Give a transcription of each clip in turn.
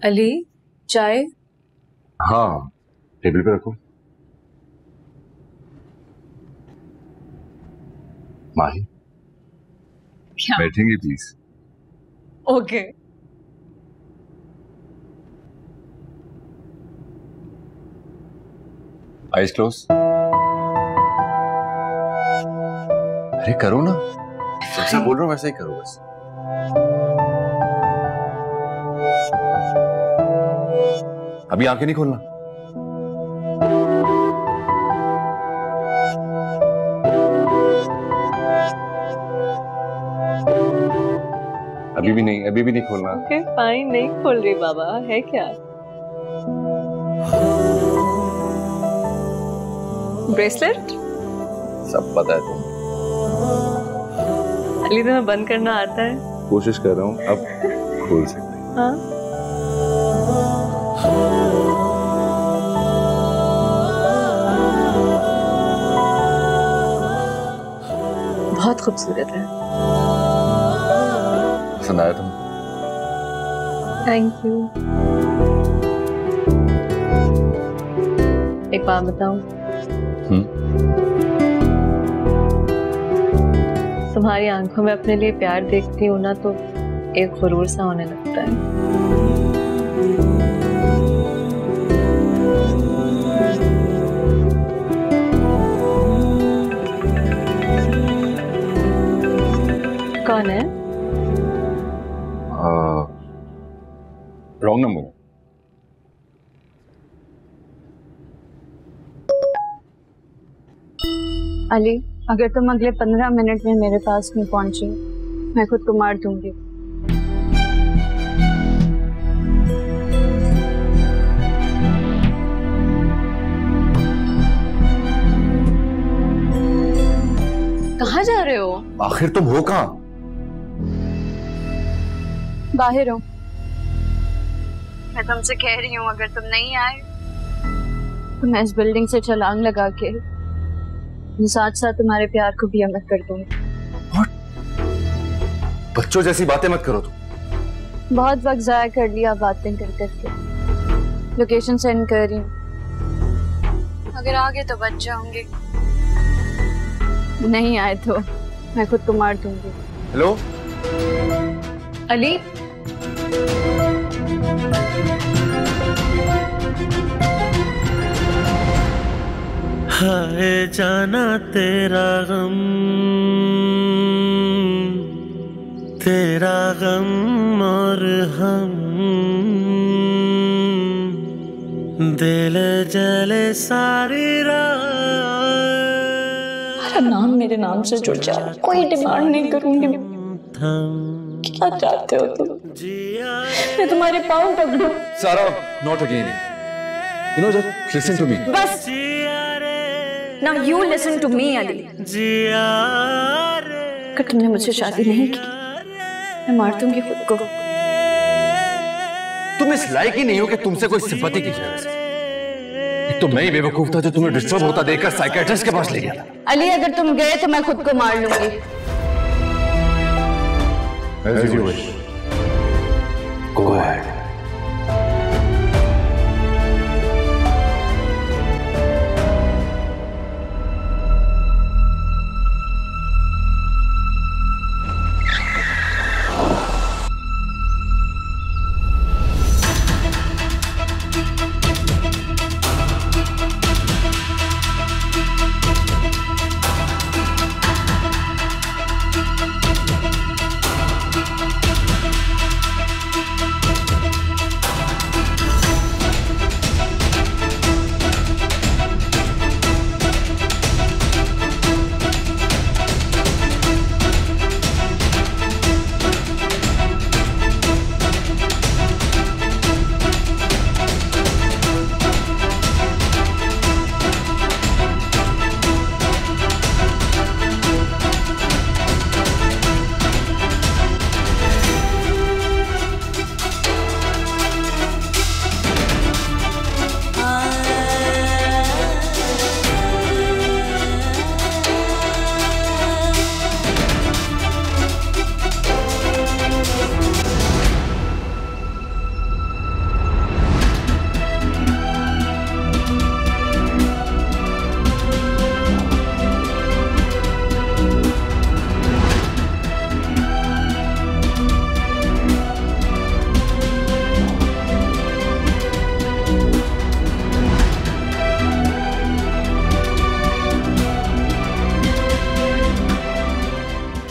अली चाय? हाँ टेबल पे रखो। माही बैठेंगे प्लीज? ओके। Eyes close. अरे करो ना, जैसा बोल रहा हूँ वैसा ही करो बस। अभी आंखें नहीं खोलना। अभी भी नहीं, अभी भी नहीं खोलना। ओके फाइन, नहीं खोल रही बाबा, है क्या? ब्रेसलेट? सब पता है तुम्हें। अली तुम्हें बंद करना आता है? कोशिश कर रहा हूँ, अब खोल सकते हैं। हाँ बहुत खूबसूरत है। पसंद आया तुम्हें? Thank you. एक बात बताऊं? तुम्हारी आंखों में अपने लिए प्यार देखती हूँ ना तो एक गुरूर सा होने लगता है। कौन है? Wrong number. अली, अगर तुम अगले 15 मिनट में मेरे पास नहीं पहुंचे मैं खुद को मार दूंगी। कहाँ जा रहे हो? आखिर तुम हो कहाँ? बाहर हो। मैं तुमसे कह रही हूँ अगर तुम नहीं आए तो मैं इस बिल्डिंग से छलांग लगा के साथ साथ तुम्हारे प्यार को भी अमर कर दूंगी। बच्चों जैसी बातें मत करो तुम। बहुत वक्त जाया कर लिया बातें कर करके। लोकेशन सेंड कर रही हूँ, अगर आगे तो बच जाऊंगी, नहीं आए तो मैं खुद को मार दूंगी। हेलो अली, हाय जाना तेरा गम और हम दिल जले सारी रात। हमारा नाम मेरे नाम से जुड़ जाए, कोई डिमांड नहीं करूंगी। क्या चाहते हो तुम? मैं तुम्हारे पाँव पकड़ूं? सारा, not again. You know, just listen to me. बस। Now you listen to me, Ali. अगर तुमने मुझसे शादी नहीं की मैं मार दूंगी खुद को। तुम इस लायक ही नहीं हो कि तुमसे कोई सिंपैथी की जाए। एक तो मैं ही बेवकूफ था जो तुम्हें डिस्टर्ब होता देखकर साइकियाट्रिस्ट के पास ले गया था। अली, अगर तुम गए तो मैं खुद को मार लूंगी। As you wish. Go ahead.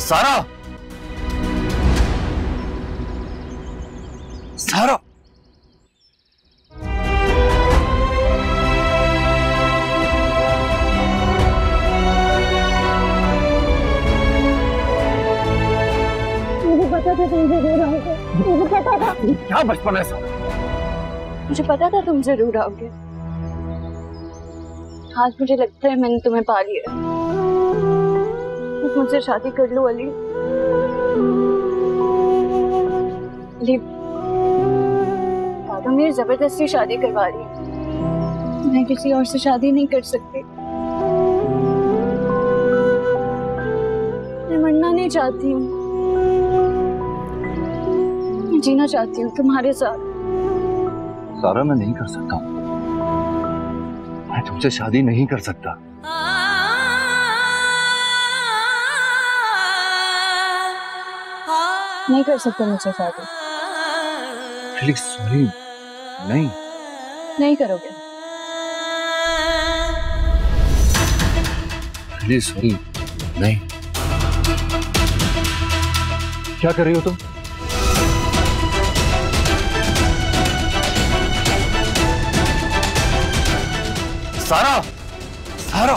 सारा, सारा, मुझे पता था तुम जरूर आओगे, मुझे पता था। क्या बचपन है सारा? मुझे पता था तुम जरूर आओगे। आज मुझे लगता है मैंने तुम्हें पा लिया। मुझसे शादी कर लो अली। अली, दादा मेरी जबरदस्ती शादी करवा रही है। मैं किसी और से शादी नहीं कर सकती। मैं मरना नहीं चाहती हूँ, मैं जीना चाहती हूँ तुम्हारे साथ। सारा, मैं नहीं कर सकता, मैं तुमसे शादी नहीं कर सकता। नहीं कर सकते मुझसे शादी। प्लीज सॉरी, नहीं। नहीं करोगे? प्लीज सॉरी, नहीं। क्या कर रही हो तुम? सारा, सारा,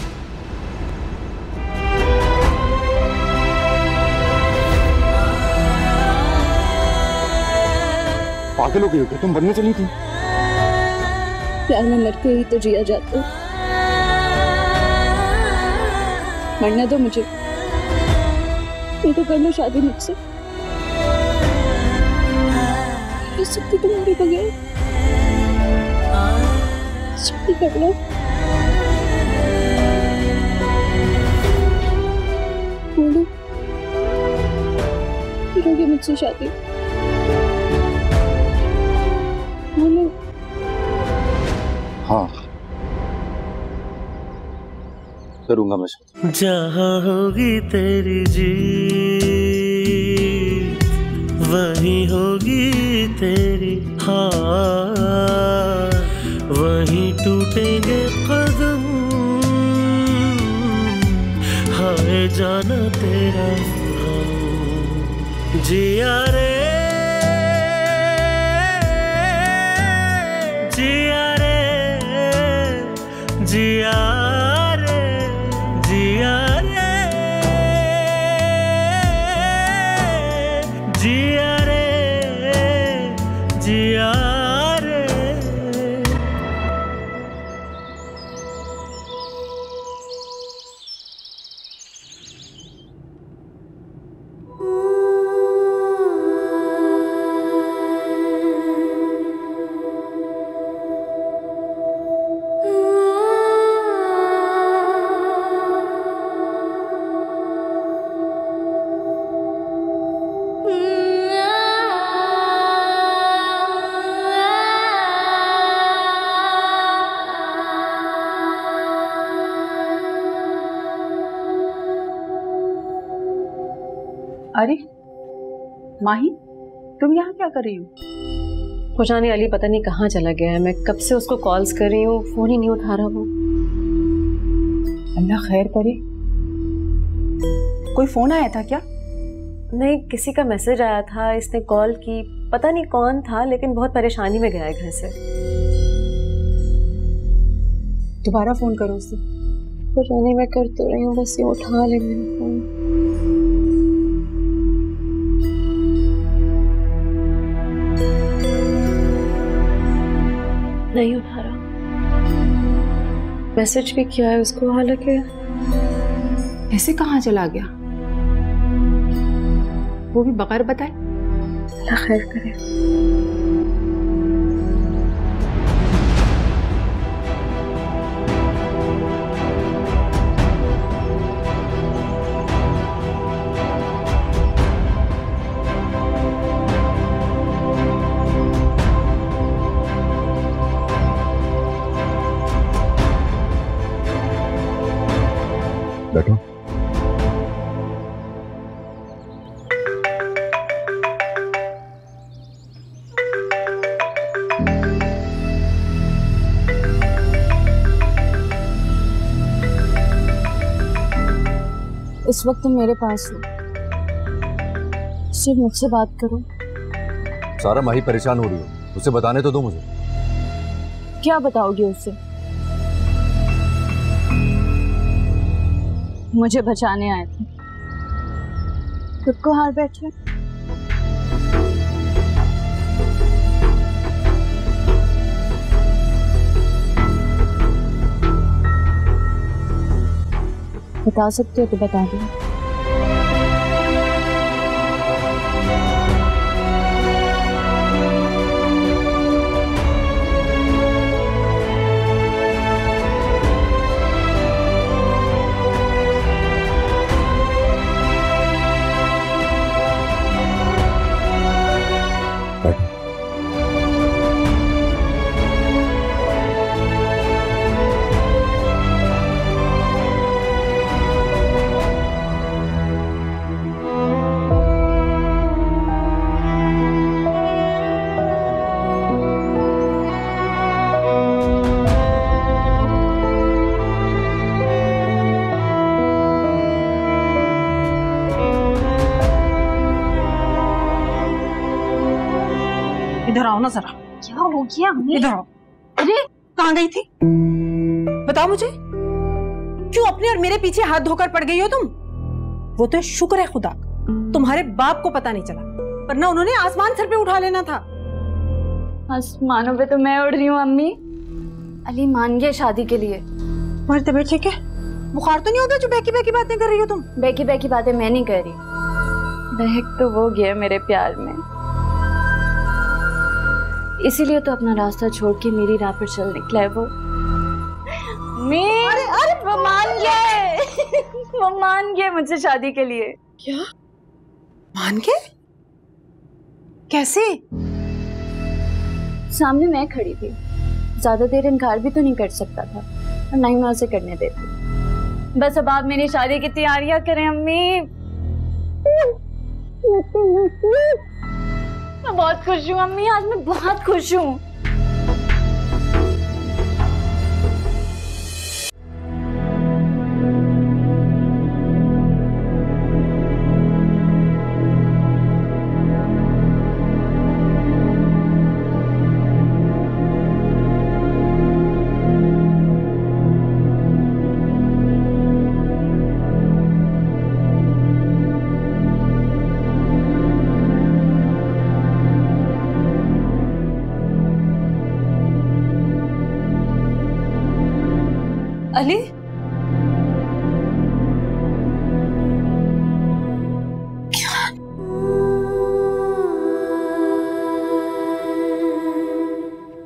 पागल हो गई हो क्या? तुम बनने चली थी? प्यार में मरते ही तो जिया जाता। मरने दो मुझे, नहीं तो कर लो शादी मुझसे। कर सकती तुम्हारे बगैर, शादी कर लो। बोलो, करोगे मुझसे शादी? बोलो। हाँ, करूंगा मैं शादी। जहाँ होगी तेरी जीत, वहीं होगी तेरी हार, वहीं टूटेंगे कदम। हाय जाना तेरा गम, जिया रे, जिया रे, जिया रे, जिया रे, जिया रे, जिया रे। अरे माही, तुम यहाँ क्या कर रही हो? वो जाने अली पता नहीं कहाँ चला गया है। मैं कब से उसको कॉल्स कर रही हूँ, फोन ही नहीं उठा रहा वो। अल्लाह खैर करे। कोई फोन आया था क्या? नहीं, किसी का मैसेज आया था, इसने कॉल की, पता नहीं कौन था, लेकिन बहुत परेशानी में गया है घर से। दोबारा फोन करो उसे। वो जाने मैं कर तो रही हूँ, बस ये उठा ले मेरा फोन। नहीं उठा रहा। मैसेज भी किया है उसको, हालांकि ऐसे कहाँ चला गया, वो भी बगैर बताए? अल्लाह खैर करे। बैठो। इस वक्त तुम मेरे पास हो, सिर्फ मुझसे बात करो। सारा माही परेशान हो रही हो, उसे बताने तो दो मुझे। क्या बताओगे उससे? मुझे बचाने आए थे, खुद को हार बैठे। बता सकते हो तो बता दो। इधर आओ ना जरा। क्या हो गया हमें? इधर आओ। अरे कहाँ गई थी? बताओ मुझे, क्यों अपने और मेरे पीछे हाथ धोकर पड़ गई हो तुम? वो तो शुक्र है खुदा तुम्हारे बाप को पता नहीं चला, वरना उन्होंने आसमान सर पे उठा लेना था। आसमानों पे तो मैं उड़ रही हूँ अम्मी। अली मान गया शादी के लिए। तुम्हारी तबीयत ठीक है? बुखार तो नहीं होता जो बहकी बहकी बातें कर रही हो तुम? बहकी बहकी बातें मैं नहीं कर रही, बहक तो वो गया मेरे प्यार में, इसीलिए तो अपना रास्ता छोड़ के मेरी राह पर चल निकला है वो। अरे वो मान गया वो मान गया मुझसे शादी के लिए। क्या मान के? कैसे? सामने मैं खड़ी थी, ज्यादा देर इनकार भी तो नहीं कर सकता था और ना ही मैं उसे करने देती। बस अब आप मेरी शादी की तैयारियां करें अम्मी। मैं बहुत खुश हूँ अम्मी, आज मैं बहुत खुश हूँ। अली,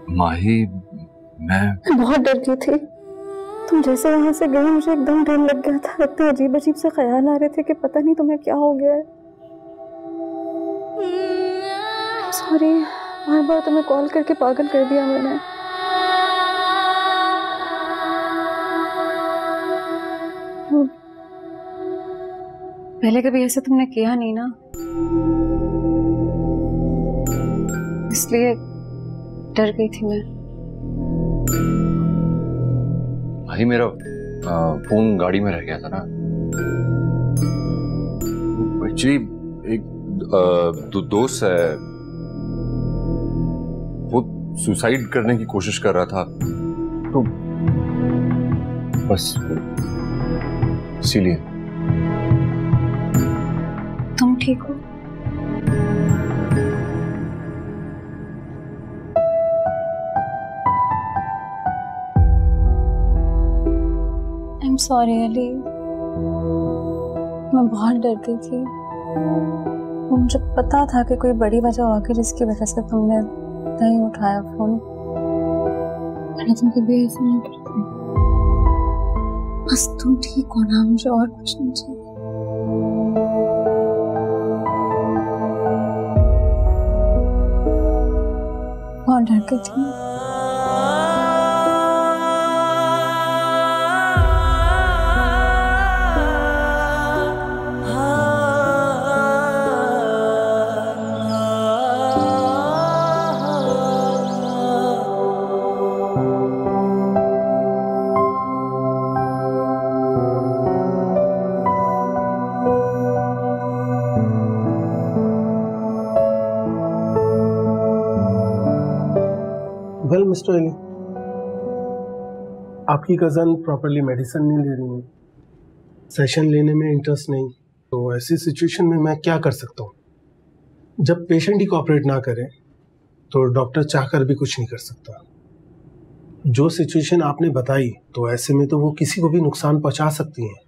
माही, मैं बहुत डर गई थी। तुम जैसे वहां से गई मुझे एकदम डर लग गया था। इतने अजीब अजीब से ख्याल आ रहे थे कि पता नहीं तुम्हें क्या हो गया है। सॉरी, बार बार तुम्हें कॉल करके पागल कर दिया मैंने। पहले कभी ऐसे तुमने किया नहीं ना, इसलिए डर गई थी मैं। भाई मेरा फोन गाड़ी में रह गया था ना। एक्चुअली एक दोस्त है, वो सुसाइड करने की कोशिश कर रहा था, तो बस इसीलिए। तुम ठीक हो? आई एम सॉरी अली, मैं बहुत डर गई थी। मुझे पता था कि कोई बड़ी वजह होगी जिसकी वजह से तुमने नहीं उठाया फोन। मैंने तुम कभी ऐसा नहीं करती। बस तुम ठीक हो ना, मुझे और कुछ नहीं चाहिए। बहुत डर गई थी। मिस्टर अली, आपकी कज़न प्रॉपरली मेडिसिन नहीं ले रही है, सेशन लेने में इंटरेस्ट नहीं, तो ऐसी सिचुएशन में मैं क्या कर सकता हूँ? जब पेशेंट ही कोऑपरेट ना करे तो डॉक्टर चाहकर भी कुछ नहीं कर सकता। जो सिचुएशन आपने बताई, तो ऐसे में तो वो किसी को भी नुकसान पहुंचा सकती हैं।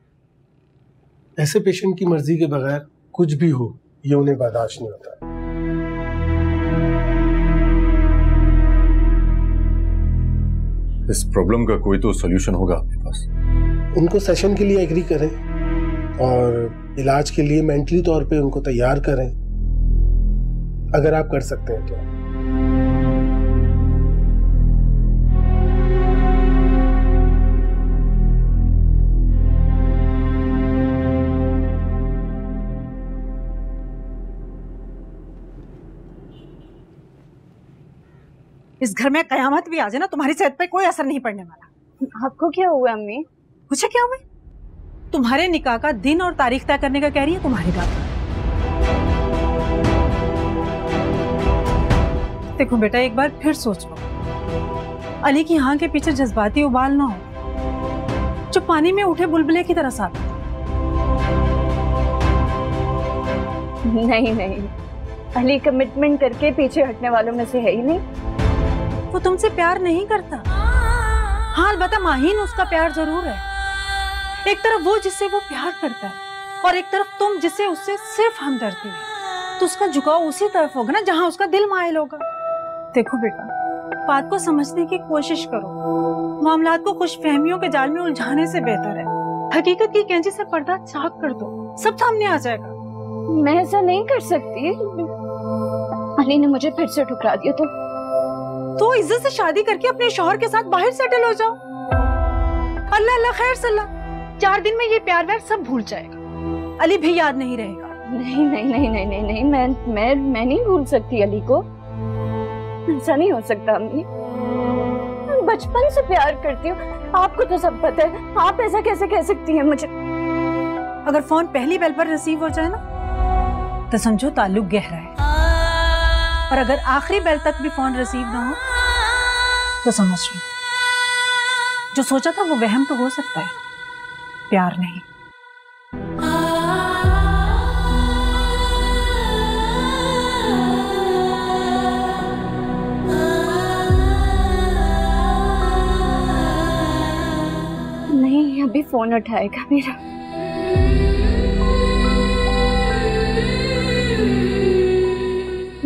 ऐसे पेशेंट की मर्जी के बगैर कुछ भी हो, ये उन्हें बर्दाश्त नहीं होता। इस प्रॉब्लम का कोई तो सॉल्यूशन होगा आपके पास? उनको सेशन के लिए एग्री करें और इलाज के लिए मेंटली तौर पे उनको तैयार करें, अगर आप कर सकते हैं तो। इस घर में कयामत भी आ जाए ना, तुम्हारी सेहत पे कोई असर नहीं पड़ने वाला। आपको क्या हुआ अम्मी? मुझे क्या हुआ? तुम्हारे निकाह का दिन और तारीख तय करने का कह रही है तुम्हारी बात। देखो बेटा, एक बार फिर सोच लो, अली की हाँ के पीछे जज्बाती उबाल ना हो जो पानी में उठे बुलबुले की तरह साथ। नहीं नहीं, अली कमिटमेंट करके पीछे हटने वालों में से है ही नहीं। वो तुमसे प्यार नहीं करता। हाँ अलबत्ता माहीन उसका प्यार जरूर है। एक तरफ वो जिससे वो प्यार करता है और एक तरफ तुम जिससे उससे सिर्फ हमदर्दी है, तो उसका झुकाव उसी तरफ होगा ना जहाँ उसका दिल माइल होगा। देखो बेटा, बात को समझने की कोशिश करो। मामलात को खुशफहमियों के जाल में उलझाने से बेहतर है हकीकत की कैंची से पर्दा चाक कर दो, सब सामने आ जाएगा। मैं ऐसा नहीं कर सकती। अली ने मुझे फिर से ठुकरा दिया तो इज्जत से शादी करके अपने शौहर के साथ बाहर सेटल हो जाओ। अल्लाह अल्लाह खैर सल्ला, 4 दिन में ये प्यार व्यार सब भूल जाएगा, अली भी याद नहीं रहेगा। नहीं नहीं नहीं नहीं नहीं नहीं, मैं नहीं भूल सकती अली को। ऐसा नहीं हो सकता अम्मी, बचपन से प्यार करती हूँ, आपको तो सब पता है, आप ऐसा कैसे कह सकती हैं मुझे? अगर फोन पहली बेल पर रिसीव हो जाए ना, तो समझो ताल्लुक गहरा है, और अगर आखिरी बेल तक भी फोन रिसीव ना हो तो समझ लो जो सोचा था वो वहम तो हो सकता है, प्यार नहीं। नहीं, अभी फोन उठाएगा मेरा।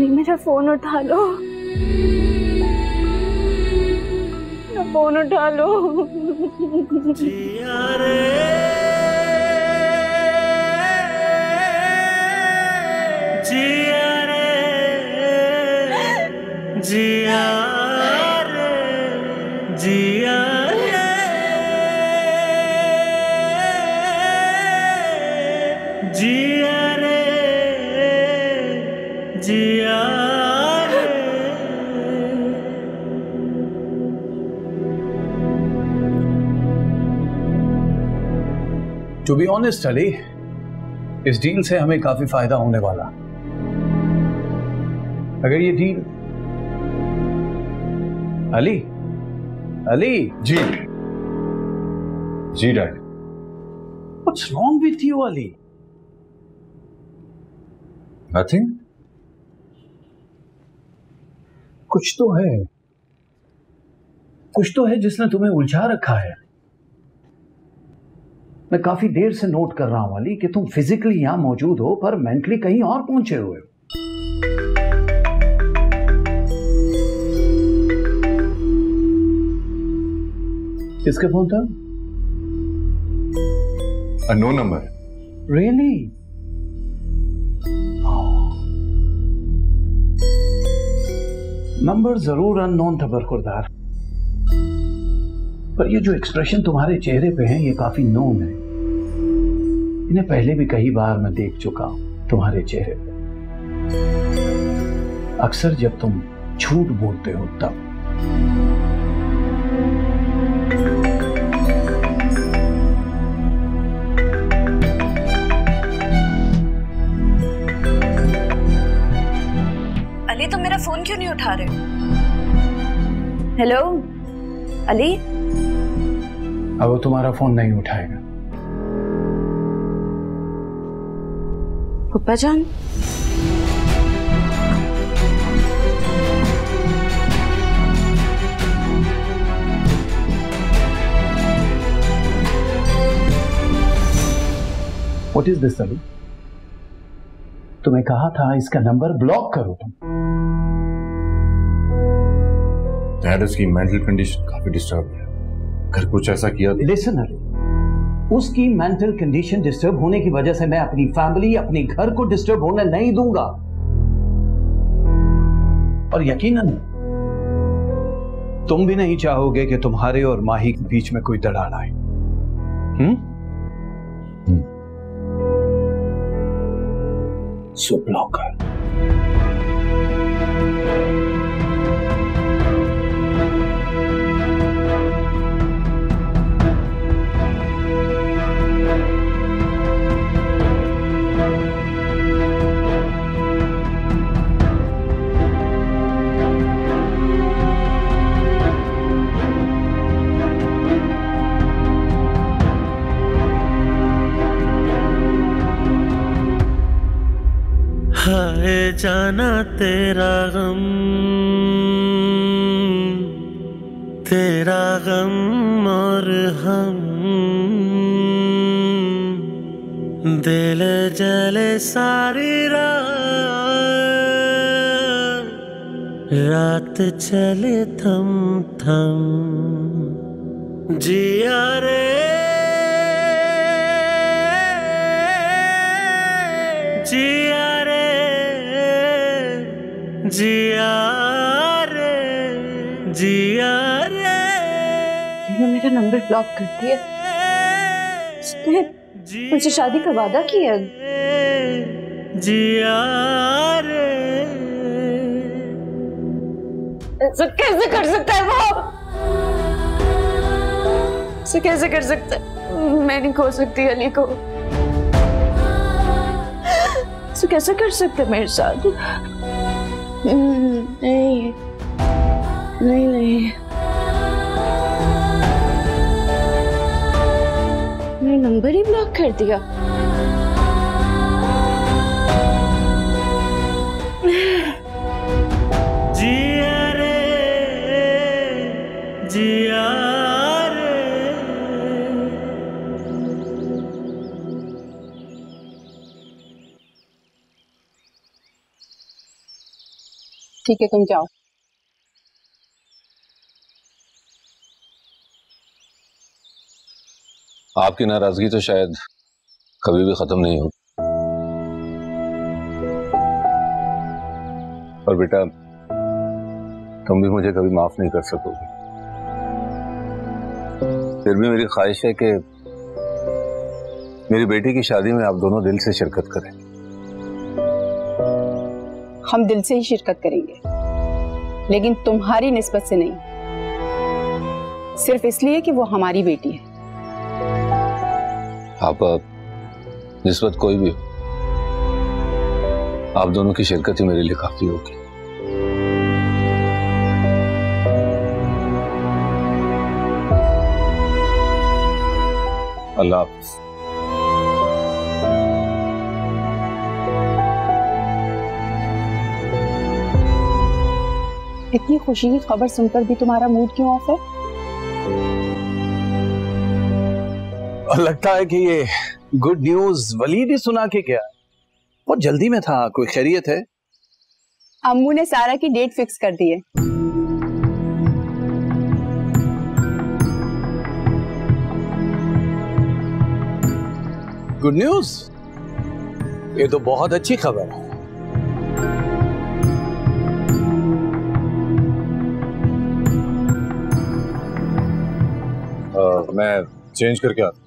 मेरा फोन उठा लो, फोन उठा लो। जिया रे जिया रे जिया रे जिया रे जिया रे जिया। टू बी ऑनेस्ट अली, इस डील से हमें काफी फायदा होने वाला। अगर ये डील अली जी जी dad. What's wrong with you Ali? Nothing. कुछ तो है जिसने तुम्हें उलझा रखा है। मैं काफी देर से नोट कर रहा हूं अली कि तुम फिजिकली यहां मौजूद हो पर मेंटली कहीं और पहुंचे हुए हो। किसका फोन था? Unknown number. रियली? नंबर जरूर अननोन था बरखुरदार, पर ये जो एक्सप्रेशन तुम्हारे चेहरे पे है ये काफी नोन है। इन्हें पहले भी कई बार मैं देख चुका हूं तुम्हारे चेहरे पे, अक्सर जब तुम झूठ बोलते हो तब। अली, तुम मेरा फोन क्यों नहीं उठा रहे हो? हेलो अली। अब वो तुम्हारा फोन नहीं उठाएगा। पप्पा जान, What is this, अली? तुम्हें कहा था इसका नंबर ब्लॉक करो तुम। डैड, उसकी मेंटल कंडीशन काफी डिस्टर्ब है। अगर कुछ ऐसा किया तो... लिसन अली, उसकी मेंटल कंडीशन डिस्टर्ब होने की वजह से मैं अपनी फैमिली, अपने घर को डिस्टर्ब होने नहीं दूंगा। और यकीनन तुम भी नहीं चाहोगे कि तुम्हारे और माही के बीच में कोई दरार आए। सो ब्लॉक कर। हाय जाना तेरा गम और हम, दिल जले सारी रात चले थम थम, जिया रे जिया जिया रे जिया रे। मेरा नंबर ब्लॉक कर दिया। उसने मुझसे शादी का वादा किया। जिया रे। ऐसा कैसे कर सकता है वो? ऐसा कैसे कर सकता है? मैं नहीं खो सकती अली को। ऐसा कैसे कर सकते मेरे साथ? नहीं नहीं नहीं, मैंने नंबर ही ब्लॉक कर दिया। जिया रे जिया रे। ठीक है, तुम जाओ। आपकी नाराजगी तो शायद कभी भी खत्म नहीं हो, पर बेटा तुम भी मुझे कभी माफ नहीं कर सकोगे। फिर भी मेरी ख्वाहिश है कि मेरी बेटी की शादी में आप दोनों दिल से शिरकत करें। हम दिल से ही शिरकत करेंगे, लेकिन तुम्हारी निस्बत से नहीं, सिर्फ इसलिए कि वो हमारी बेटी है। आप निस्बत कोई भी हो, आप दोनों की शिरकत ही मेरे लिए काफी होगी। अल्लाह हाफ़िज़। इतनी खुशी की खबर सुनकर भी तुम्हारा मूड क्यों ऑफ है? और लगता है कि ये गुड न्यूज वलीद ही सुना के गया। बहुत जल्दी में था। कोई खैरियत है? अम्मू ने सारा की डेट फिक्स कर दी है। गुड न्यूज, ये तो बहुत अच्छी खबर है। मैं चेंज करके आता हूं।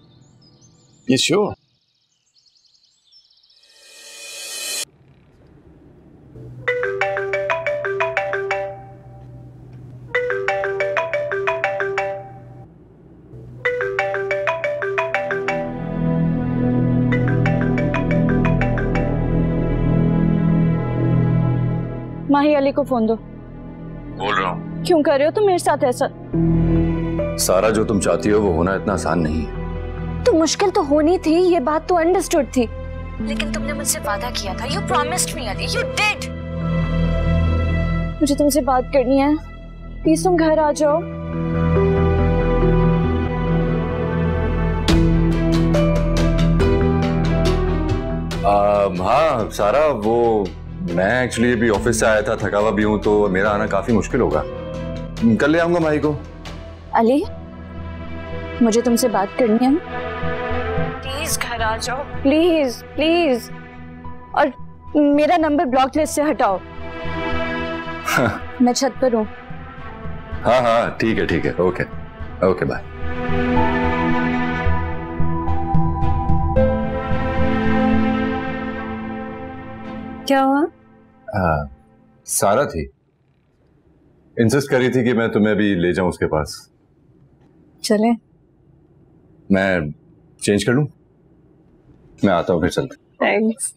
ये श्योर? माही, अली को फोन दो। बोल रहा हूँ। क्यों कर रहे हो तुम मेरे साथ ऐसा? सारा, जो तुम चाहती हो वो होना इतना आसान नहीं है। तो मुश्किल तो होनी थी, ये बात तो अंडरस्टूड थी, लेकिन तुमने मुझसे वादा किया था। You promised me Ali, you did. मुझे तुमसे बात करनी है, प्लीज तुम घर आ जाओ। हाँ सारा, वो मैं एक्चुअली अभी ऑफिस से आया था, थका हुआ भी हूँ, तो मेरा आना काफी मुश्किल होगा। कल ले आऊंगा माही को। अली, मुझे तुमसे बात करनी है, प्लीज घर आ जाओ, प्लीज प्लीज। और मेरा नंबर ब्लॉक लिस्ट से हटाओ। मैं छत पर हूँ। हाँ हाँ ठीक है, ओके ओके बाय। क्या हुआ? सारा थी, इंसिस्ट करी थी कि मैं तुम्हें भी ले जाऊं उसके पास। चले? मैं चेंज कर लूं? मैं आता हूँ, फिर चलते। थैंक्स।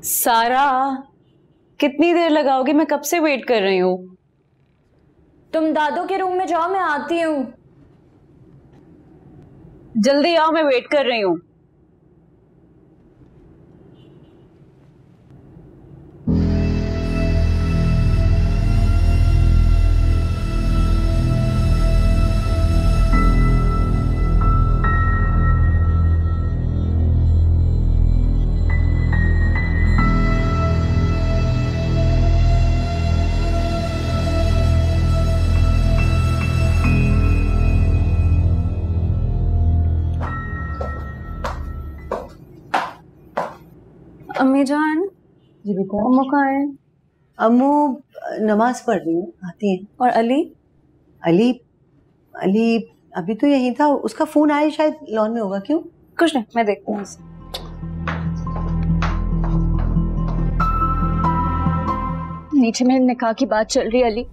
सारा, कितनी देर लगाओगे? मैं कब से वेट कर रही हूँ। तुम दादू के रूम में जाओ, मैं आती हूँ। जल्दी आओ, मैं वेट कर रही हूँ। अम्मी जान। जी बेटा। अम्मू कहाँ है? अम्मू नमाज पढ़ रही है, आती है। और अली? अली अली अभी तो यहीं था, उसका फोन आया, शायद लॉन में होगा। क्यों? कुछ नहीं, मैं देखती हूँ। नीचे मेरे निकाह की बात चल रही है अली,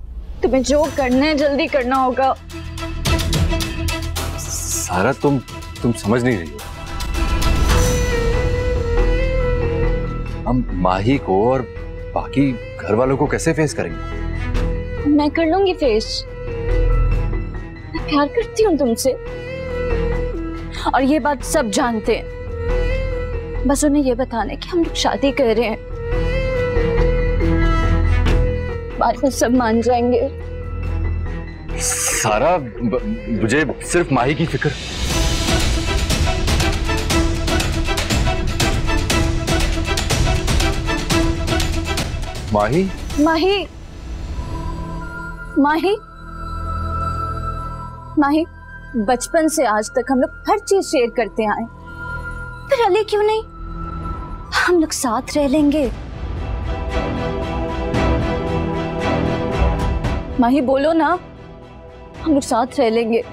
तुम्हें जो करना है जल्दी करना होगा। सारा, तुम समझ नहीं रही हो। हम माही को और बाकी घर वालों को कैसे फेस करेंगे? मैं कर लूंगी फेस। मैं प्यार करती हूँ तुमसे, और ये बात सब जानते हैं। बस उन्हें ये बताने कि हम लोग शादी कर रहे हैं, बाद में सब मान जाएंगे। सारा, मुझे सिर्फ माही की फिक्र। माही माही माही माही, बचपन से आज तक हम लोग हर चीज शेयर करते आए, फिर अली क्यों नहीं? हम लोग साथ रह लेंगे। माही बोलो ना, हम लोग साथ रह लेंगे।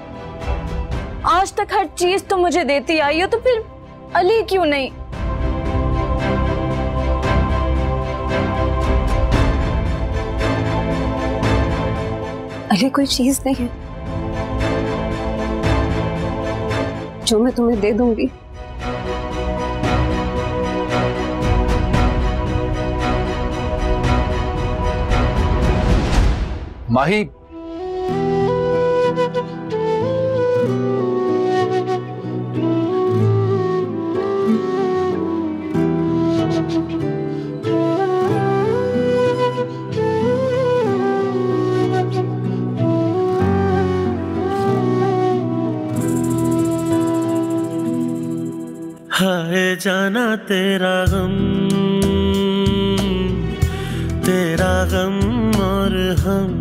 आज तक हर चीज तो मुझे देती आई हो, तो फिर अली क्यों नहीं? अली कोई चीज नहीं है जो मैं तुम्हें दे दूंगी। माही, हाय जाना तेरा गम और हम,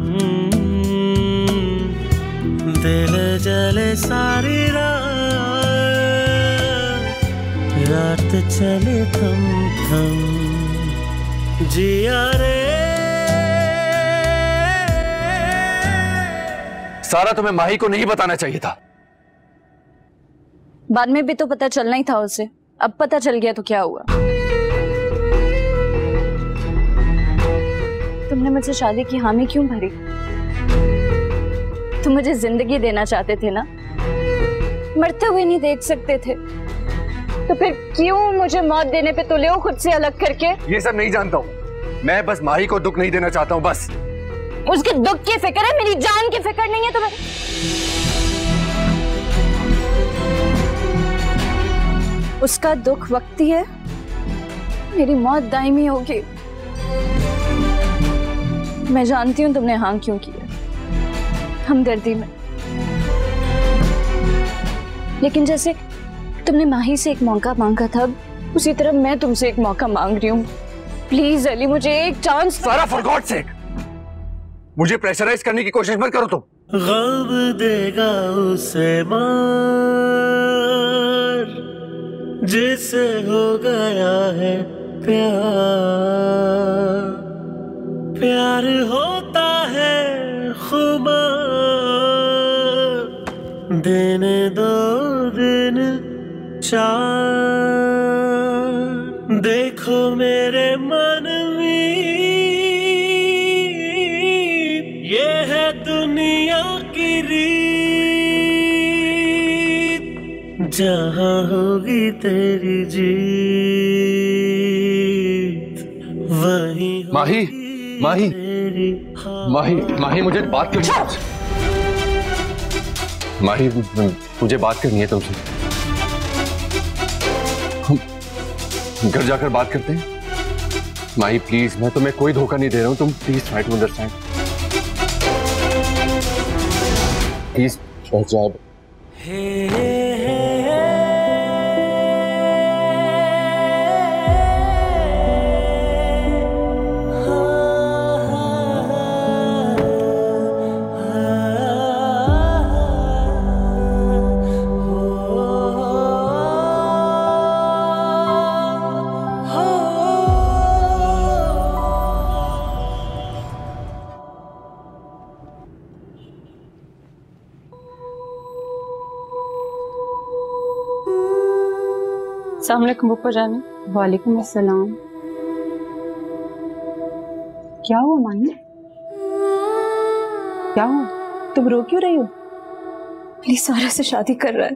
दिल जले सारी रात चले थम थम। जिया रे। सारा तुम्हें माही को नहीं बताना चाहिए था। बाद में भी तो पता चलना ही था उसे। अब पता चल गया तो क्या हुआ? तुमने मुझसे शादी की हामी क्यों भरी? तुम मुझे जिंदगी देना चाहते थे ना, मरते हुए नहीं देख सकते थे, तो फिर क्यों मुझे मौत देने पे तुले हो खुद से अलग करके? ये सब नहीं जानता हूँ, मैं बस माही को दुख नहीं देना चाहता हूँ बस। उसके दुख की फिक्र है, मेरी जान की फिक्र नहीं है तुम्हें। उसका दुख वक्ती है, मेरी मौत दायमी होगी। मैं जानती हूँ तुमने हाँ क्यों किया, हमदर्दी में। लेकिन जैसे तुमने माही से एक मौका मांगा था, उसी तरह मैं तुमसे एक मौका मांग रही हूँ। प्लीज अली, मुझे एक चांस। सारा फॉर गॉड सेक, मुझे प्रेशराइज करने की कोशिश मत करो तुम। गम देगा उसे मार जिसे हो गया है प्यार। प्यार होता है खुमार, देने दो दिन चार। देखो मेरे मन में ये है दुनिया की रीत, जहाँ होगी तेरी जीत वही माही, माही, माही, माही, मुझे बात करनी है। माही, मुझे बात करनी है तुमसे। हम घर जाकर बात करते हैं। माही प्लीज, मैं तुम्हें कोई धोखा नहीं दे रहा हूँ, तुम please try to understand. Please जाओ। अस्सलाम वालेकुम बुप्पा जानी। वालेकुम अस्सलाम। क्या हुआ माही? क्या हुआ? तुम रो क्यों रही हो? अली सारा से शादी कर रहा है।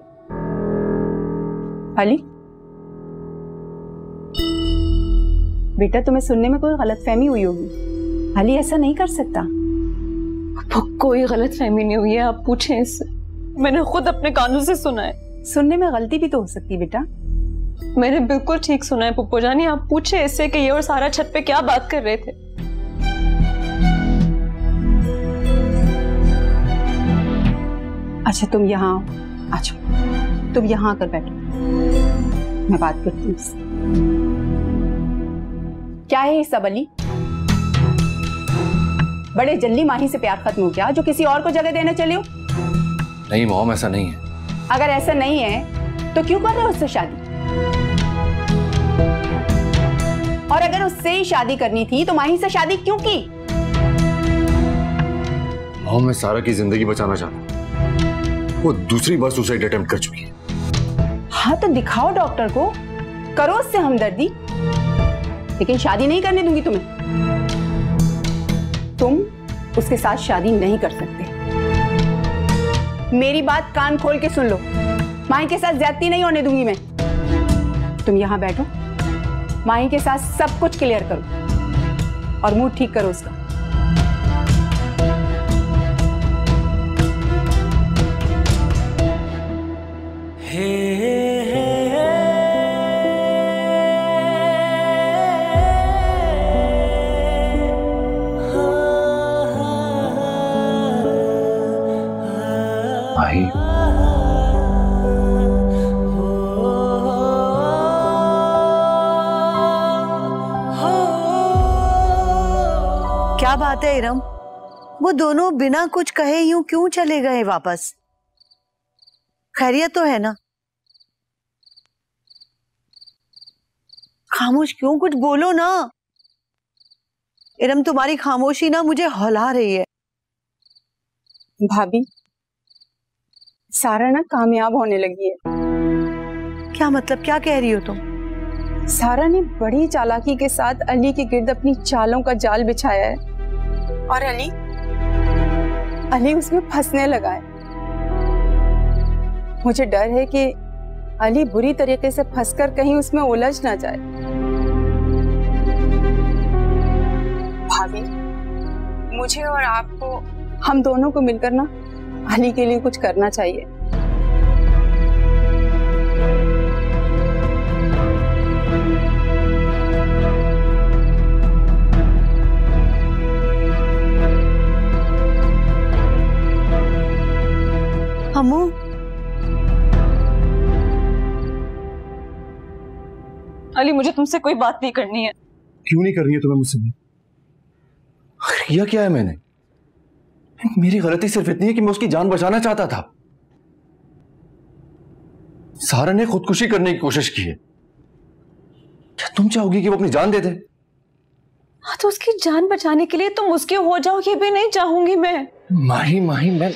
अली बेटा, तुम्हें सुनने में कोई गलतफहमी हुई होगी। अली ऐसा नहीं कर सकता। कोई गलतफहमी नहीं हुई है, आप पूछें इससे। मैंने खुद अपने कानों से सुना है। सुनने में गलती भी तो हो सकती है बेटा। मैंने बिल्कुल ठीक सुना है पुप्पो जानी, आप पूछे इससे कि ये और सारा छत पे क्या बात कर रहे थे। अच्छा तुम यहाँ आ जाओ, तुम यहाँ आकर बैठो, मैं बात करती हूँ। क्या है ये सब अली? बड़े जल्दी माही से प्यार खत्म हो गया जो किसी और को जगह देने चले हो? नहीं मॉम, ऐसा नहीं है। अगर ऐसा नहीं है तो क्यों कर रहे हो उससे शादी? और अगर उससे ही शादी करनी थी तो माही से शादी क्यों की? मॉम, मैं सारा की जिंदगी बचाना चाहता हूँ। वो दूसरी बार सुसाइड अटेम्प्ट कर चुकी है। हाँ तो दिखाओ डॉक्टर को, करो उससे हमदर्दी, लेकिन शादी नहीं करने दूंगी तुम्हें। तुम उसके साथ शादी नहीं कर सकते। मेरी बात कान खोल के सुन लो, माही के साथ ज्यादती नहीं होने दूंगी मैं। तुम यहां बैठो, माही के साथ सब कुछ क्लियर करो और मूड ठीक करो उसका। माही, क्या बात है इरम, वो दोनों बिना कुछ कहे यूं क्यों चले गए वापस? खैरियत तो है ना? खामोश क्यों, कुछ बोलो ना। इरम, तुम्हारी खामोशी ना मुझे हौला रही है। भाभी, सारा ना कामयाब होने लगी है। क्या मतलब, क्या कह रही हो तुम? सारा ने बड़ी चालाकी के साथ अली के गिर्द अपनी चालों का जाल बिछाया है और अली उसमें फंसने लगा है। मुझे डर है कि अली बुरी तरीके से फंसकर कहीं उसमें उलझ ना जाए। भाभी, मुझे और आपको, हम दोनों को मिलकर ना अली के लिए कुछ करना चाहिए। अम्मू, अली, मुझे तुमसे कोई बात नहीं करनी है। क्यों नहीं करनी है तुम्हें मुझसे? किया क्या है मैंने? मेरी गलती सिर्फ इतनी है कि मैं उसकी जान बचाना चाहता था। सारा ने खुदकुशी करने की कोशिश की है। क्या तुम चाहोगी कि वो अपनी जान दे दे? हाँ, तो उसकी जान बचाने के लिए तुम उसके हो जाओ, ये भी नहीं चाहूंगी मैं। माही मैं